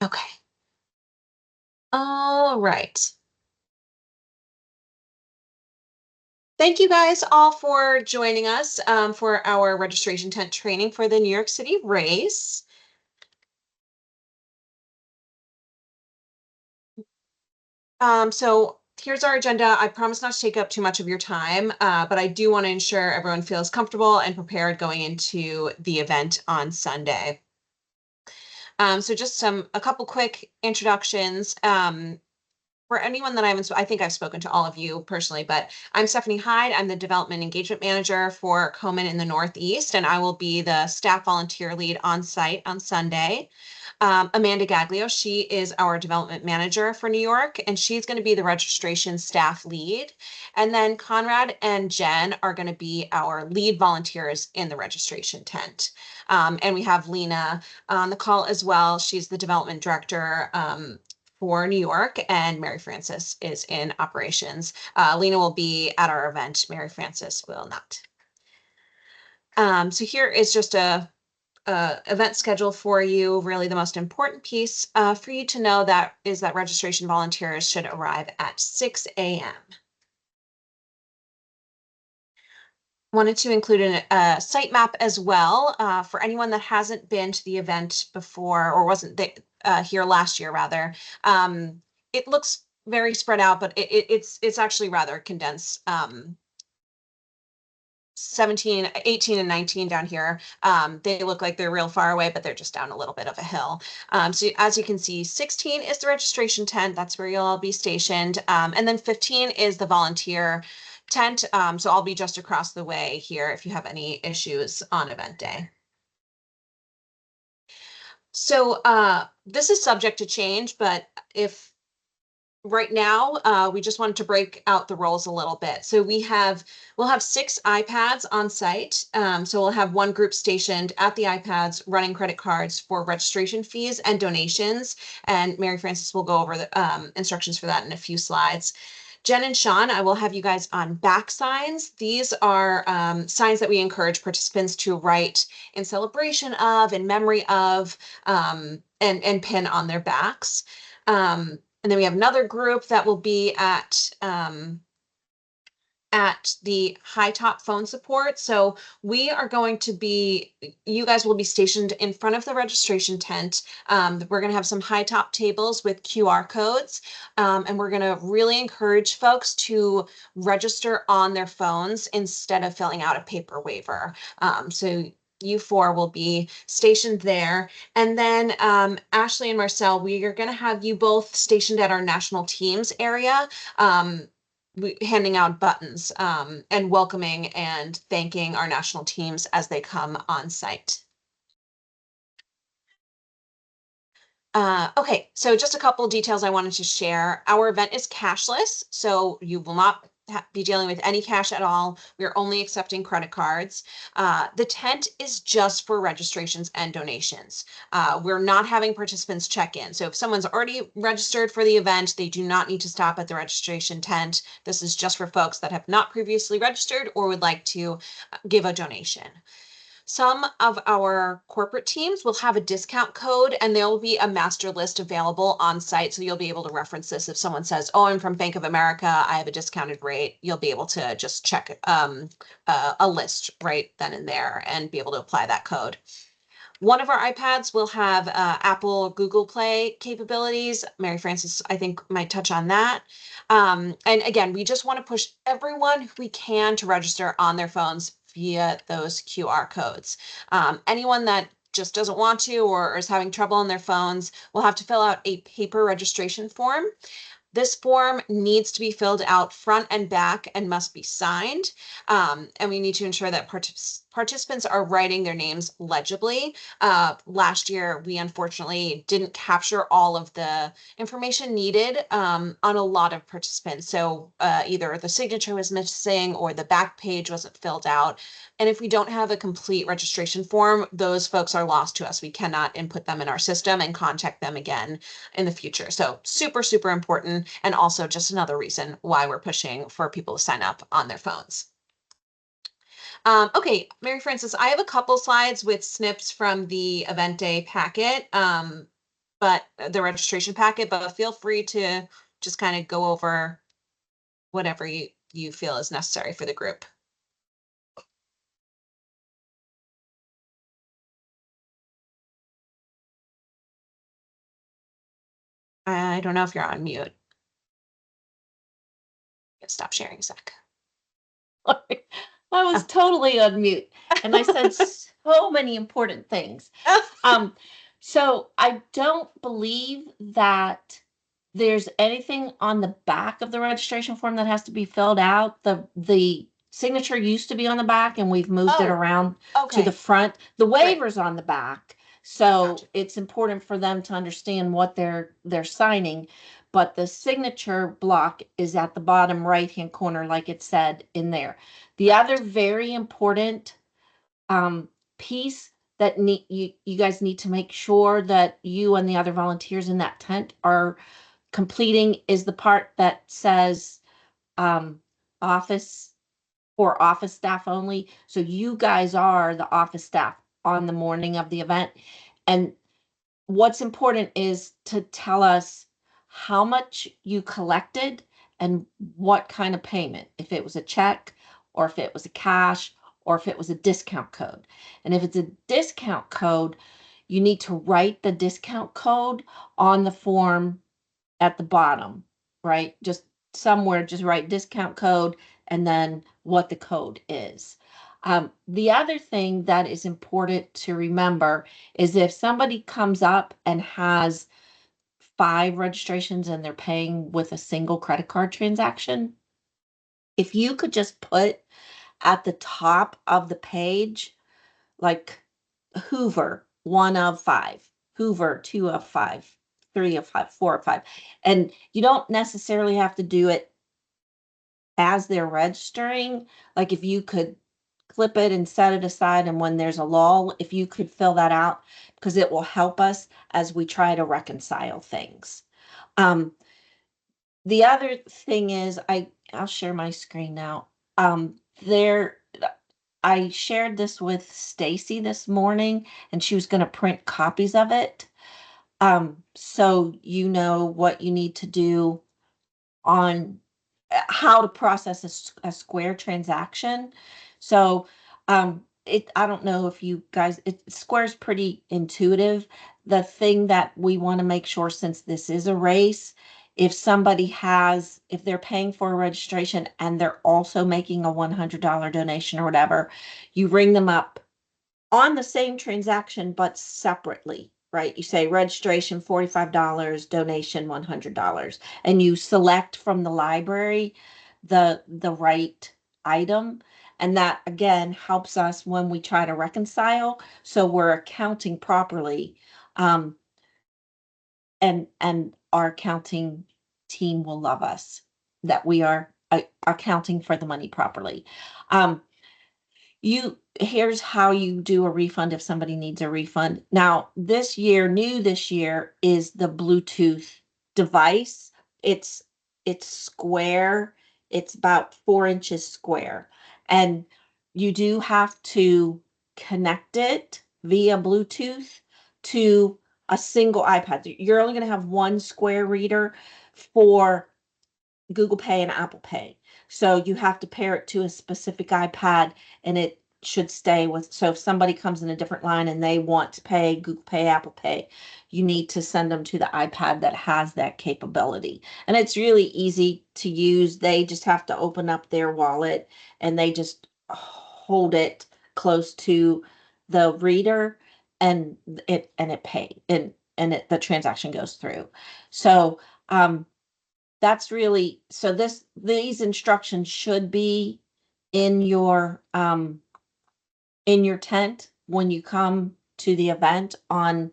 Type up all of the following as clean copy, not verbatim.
Okay. All right. Thank you guys all for joining us for our registration tent training for the New York City race. So here's our agenda. I promise not to take up too much of your time, but I do want to ensure everyone feels comfortable and prepared going into the event on Sunday. So just a couple quick introductions. For anyone that I think I've spoken to all of you personally, but I'm Stephanie Hyde. I'm the Development Engagement Manager for Komen in the Northeast, and I will be the staff volunteer lead on site on Sunday. Amanda Gaglio, she is our Development Manager for New York, and she's going to be the registration staff lead. And then Conrad and Jen are going to be our lead volunteers in the registration tent. And we have Lena on the call as well. She's the Development Director for New York, and Mary Frances is in operations. Lena will be at our event. Mary Frances will not. So here is just a event schedule for you. Really, the most important piece for you to know that is that registration volunteers should arrive at 6 a.m. Wanted to include a site map as well for anyone that hasn't been to the event before or wasn't here last year, rather. It looks very spread out, but it's actually rather condensed. 17, 18, and 19 down here. They look like they're real far away, but they're just down a little bit of a hill. So as you can see, 16 is the registration tent. That's where you'll all be stationed. And then 15 is the volunteer tent. So I'll be just across the way here if you have any issues on event day. So this is subject to change, but if right now, we just wanted to break out the roles a little bit. So we'll have 6 iPads on site. So we'll have one group stationed at the iPads running credit cards for registration fees and donations. And Mary Frances will go over the instructions for that in a few slides. Jen and Sean, I will have you guys on back signs. These are signs that we encourage participants to write in celebration of, in memory of, and pin on their backs. And then we have another group that will be at the high top phone support. So we are going to be, you guys will be stationed in front of the registration tent. We're going to have some high top tables with QR codes. And we're going to really encourage folks to register on their phones instead of filling out a paper waiver. So you four will be stationed there. And then Ashley and Marcel, we are going to have you both stationed at our national teams area, handing out buttons and welcoming and thanking our national teams as they come on site. Okay, so just a couple details I wanted to share. Our event is cashless, so you will not be dealing with any cash at all. We're only accepting credit cards. The tent is just for registrations and donations. We're not having participants check in. So if someone's already registered for the event, they do not need to stop at the registration tent. This is just for folks that have not previously registered or would like to give a donation. Some of our corporate teams will have a discount code and there will be a master list available on site. So you'll be able to reference this if someone says, oh, I'm from Bank of America, I have a discounted rate. You'll be able to just check a list right then and there and be able to apply that code. One of our iPads will have Apple Google Play capabilities. Mary Frances, I think, might touch on that. And again, we just want to push everyone who we can to register on their phones via those QR codes. Anyone that just doesn't want to or is having trouble on their phones will have to fill out a paper registration form. This form needs to be filled out front and back and must be signed. And we need to ensure that participants are writing their names legibly. Last year, we unfortunately didn't capture all of the information needed on a lot of participants. So either the signature was missing or the back page wasn't filled out. And if we don't have a complete registration form, those folks are lost to us. We cannot input them in our system and contact them again in the future. So super, super important. And also just another reason why we're pushing for people to sign up on their phones. Okay, Mary Frances, I have a couple slides with snips from the event day packet. but the registration packet, but feel free to just kind of go over whatever you feel is necessary for the group. I don't know if you're on mute. Stop sharing a sec. I was totally on mute, and I said so many important things. So I don't believe that there's anything on the back of the registration form that has to be filled out. The signature used to be on the back, and we've moved it around to the front. The waiver's on the back, so Gotcha. it's important for them to understand what they're signing. But the signature block is at the bottom right-hand corner, like it said in there. The other very important piece that you guys need to make sure that you and the other volunteers in that tent are completing is the part that says office for office staff only. So you guys are the office staff on the morning of the event. And what's important is to tell us how much you collected and what kind of payment, if it was a check or if it was a cash or if it was a discount code. And if it's a discount code, you need to write the discount code on the form at the bottom, right? Just somewhere, just write discount code and then what the code is. The other thing that is important to remember is if somebody comes up and has 5 registrations and they're paying with a single credit card transaction, if you could just put at the top of the page, like Hoover, 1 of 5, Hoover, 2 of 5, 3 of 5, 4 of 5. And you don't necessarily have to do it as they're registering. Like if you could clip it and set it aside, and when there's a lull, if you could fill that out, because it will help us as we try to reconcile things. The other thing is I'll share my screen now. There I shared this with Stacy this morning, and she was going to print copies of it. So you know what you need to do on how to process a Square transaction. So I don't know if you guys, Square's pretty intuitive. The thing that we want to make sure, since this is a race, if they're paying for a registration and they're also making a $100 donation or whatever, you ring them up on the same transaction, but separately, right? You say registration $45, donation $100, and you select from the library the right item. And that again helps us when we try to reconcile. So we're accounting properly. And our accounting team will love us that we are accounting for the money properly. Here's how you do a refund if somebody needs a refund. Now, new this year is the Bluetooth device. It's square. It's about 4 inches square. And you do have to connect it via Bluetooth to a single iPad. You're only going to have one square reader for Google Pay and Apple Pay. So you have to pair it to a specific iPad, and it should stay with. So if somebody comes in a different line and they want to pay Google Pay, Apple Pay, you need to send them to the iPad that has that capability. And it's really easy to use. They just have to open up their wallet and they just hold it close to the reader, and it pay and the transaction goes through. So that's really, so these instructions should be in your tent when you come to the event on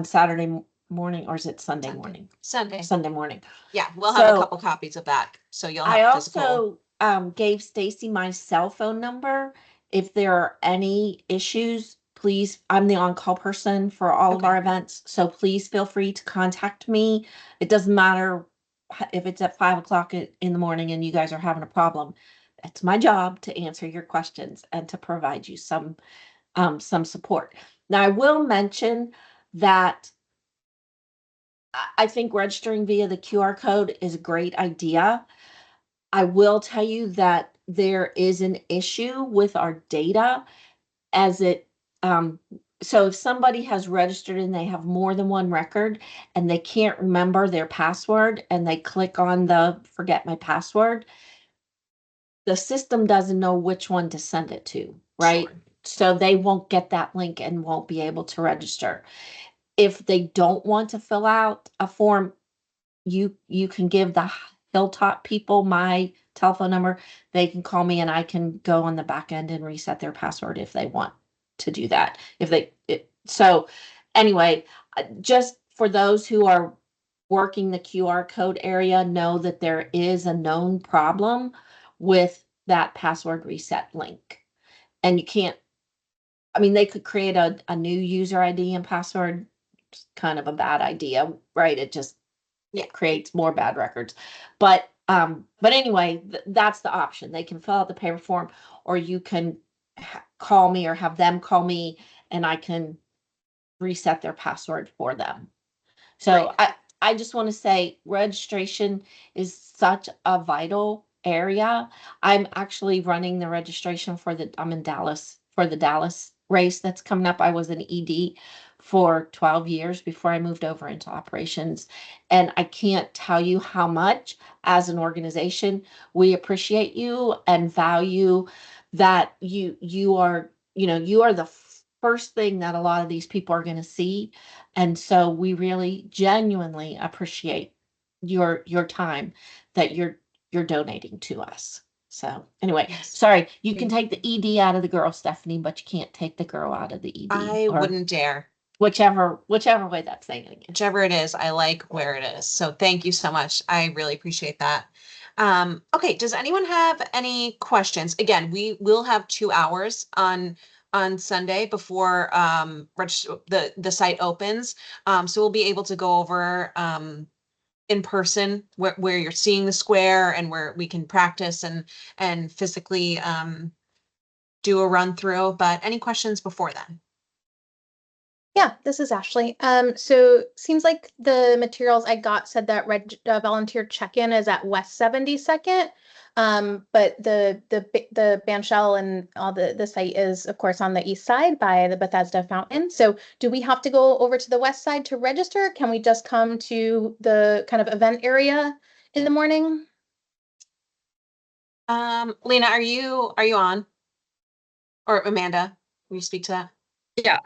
Saturday morning, or is it Sunday morning? Sunday morning. Yeah, we'll have a couple copies of that, so you'll have I physical. also gave Stacy my cell phone number. If there are any issues, please, I'm the on-call person for all of our events, so please feel free to contact me. It doesn't matter if it's at 5 o'clock in the morning and you guys are having a problem. It's my job to answer your questions and to provide you some support. Now, I will mention that I think registering via the QR code is a great idea. I will tell you that there is an issue with our data as it, so if somebody has registered and they have more than one record and they can't remember their password and they click on the forget my password, the system doesn't know which one to send it to, right? Sure. So they won't get that link and won't be able to register. If they don't want to fill out a form, you can give the Hilltop people my telephone number. They can call me and I can go on the back end and reset their password if they want to do that. So anyway, just for those who are working the QR code area, know that there is a known problem with that password reset link. And you can't, I mean, they could create a new user ID and password. It's kind of a bad idea, right? It just creates more bad records. But anyway, that's the option. They can fill out the paper form, or you can call me or have them call me and I can reset their password for them. So Right. I just want to say registration is such a vital area. I'm actually running the registration I'm in Dallas for the Dallas race that's coming up. I was an ED for 12 years before I moved over into operations. And I can't tell you how much as an organization we appreciate you and value that you are, you are the first thing that a lot of these people are going to see. And so we really genuinely appreciate your time that you're donating to us. So anyway, Yes. sorry, you can take the ED out of the girl, Stephanie, but you can't take the girl out of the ED. I or wouldn't dare. whichever way that's saying it again. Whichever it is, I like where it is. So thank you so much. I really appreciate that. Okay, does anyone have any questions? Again, we will have 2 hours on Sunday before the site opens. So we'll be able to go over in person where you're seeing the square and where we can practice and physically do a run through. But any questions before then? Yeah, this is Ashley. So seems like the materials I got said that volunteer check-in is at West 72nd. But the band shell and all the site is of course on the east side by the Bethesda fountain. So do we have to go over to the west side to register? Can we just come to the kind of event area in the morning? Lena, are you on? Or Amanda, will you speak to that? Yeah,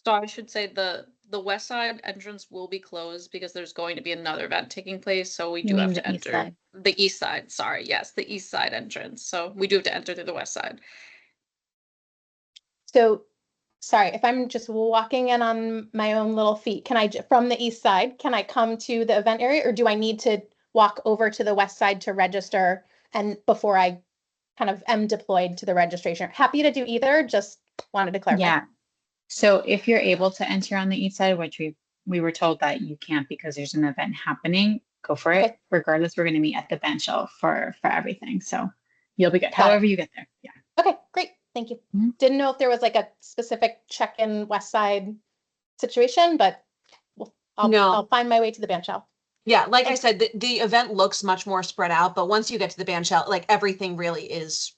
so I should say the west side entrance will be closed because there's going to be another event taking place, so we do mean have to the east enter side? the east side. Sorry, yes, the east side entrance. So we do have to enter through the west side. So sorry, if I'm just walking in on my own little feet, can I, from the east side, can I come to the event area or do I need to walk over to the west side to register and before I kind of am deployed to the registration? Happy to do either, just wanted to clarify. Yeah. So if you're able to enter on the east side, which we were told that you can't because there's an event happening, go for it. Okay. Regardless, we're going to meet at the bench shell for everything. So you'll be good. Got it. However you get there. Yeah. Okay, great. Thank you. Mhm. Didn't know if there was like a specific check-in west side situation, but No. I'll find my way to the band shell. Yeah, like I said, the event looks much more spread out, but once you get to the band shell, like everything really is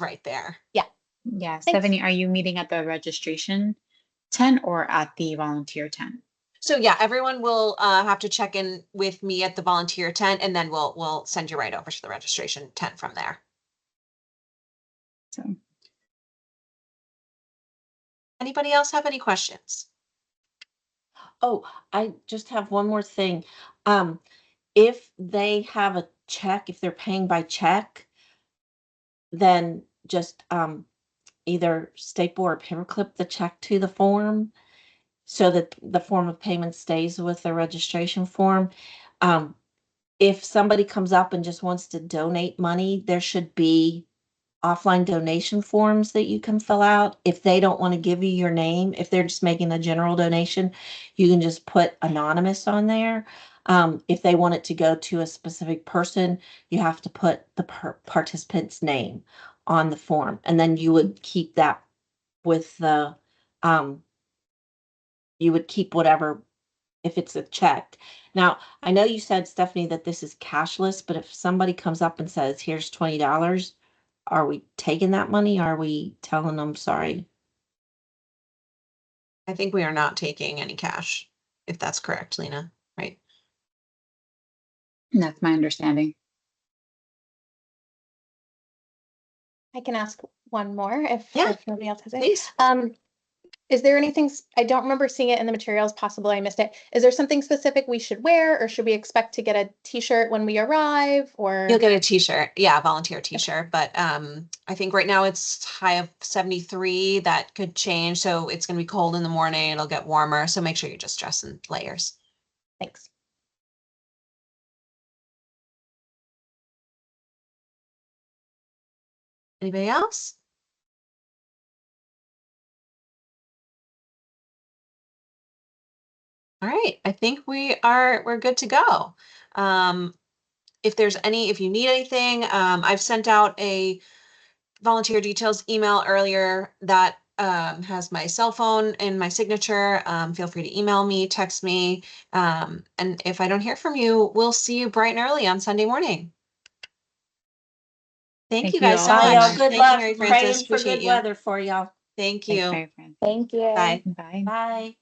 right there. Yeah. Thanks. Stephanie, are you meeting at the registration tent or at the volunteer tent? So yeah, everyone will have to check in with me at the volunteer tent, and then we'll send you right over to the registration tent from there. So Anybody else have any questions? Oh, I just have one more thing. If they have a check, if they're paying by check, then just either staple or paperclip the check to the form so that the form of payment stays with the registration form. If somebody comes up and just wants to donate money, there should be offline donation forms that you can fill out. If they don't want to give you your name, if they're just making a general donation, you can just put anonymous on there. If they want it to go to a specific person, you have to put the participant's name on the form, and then you would keep that with the you would keep whatever if it's a check. Now, I know you said, Stephanie, that this is cashless, but if somebody comes up and says, here's $20, are we taking that money? Are we telling them sorry? I think we are not taking any cash, if that's correct, Lena, right? That's my understanding. I can ask one more Yeah, if nobody else has it. Please. Is there anything, I don't remember seeing it in the materials, possibly I missed it. Is there something specific we should wear, or should we expect to get a t-shirt when we arrive, or? You'll get a t-shirt. Yeah, volunteer t-shirt. But I think right now it's high of 73. That could change. So it's going to be cold in the morning. It'll get warmer. So make sure you just dress in layers. Thanks. Anybody else? All right, I think we're good to go. If you need anything, I've sent out a volunteer details email earlier that has my cell phone and my signature. Feel free to email me, text me. And if I don't hear from you, we'll see you bright and early on Sunday morning. Thank you guys so all Bye, much. y'all. much. Good Thank luck. you, Mary Praying Frances. for Appreciate good you. weather for y'all. Thank Thanks, you. Mary Fran. Thank you. Bye. Bye. Bye.